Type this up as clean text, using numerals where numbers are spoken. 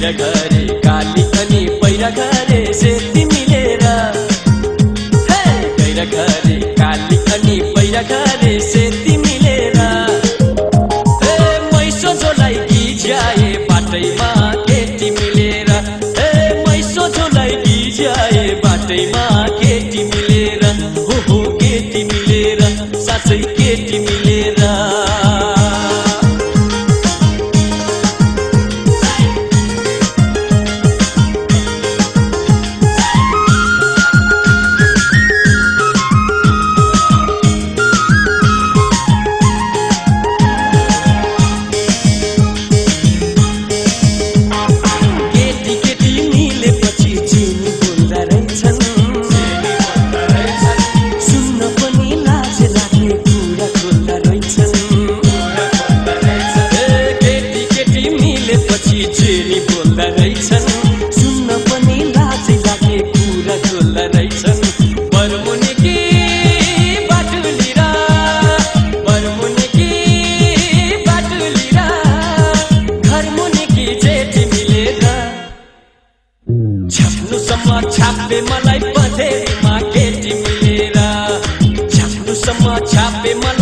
गैर घरे काली अनि पैरा घरे सेती मिलेर गैर घरे काली अनि पैरा घरे सेती मिलेर मैसो झोलाई गिज्याए बाटैमा केटी मिलेर मैसो झोलाई गिज्याए बाटैमा केटी मिलेर हो केटी मिलेर साँच्चै केटी मिलेर सुन्न पनि लाज लाग्ने कुरा खोल्दा रहेछन् बरमुनिकी बाटुलिरा बरमुनिकी बाटुलिरा घरमुनिकी जेठी मिलेर छाप्नुसम्म छापे मलाई पधेरीमा केटी मिलेर छाप्नुसम्म छापे मलाई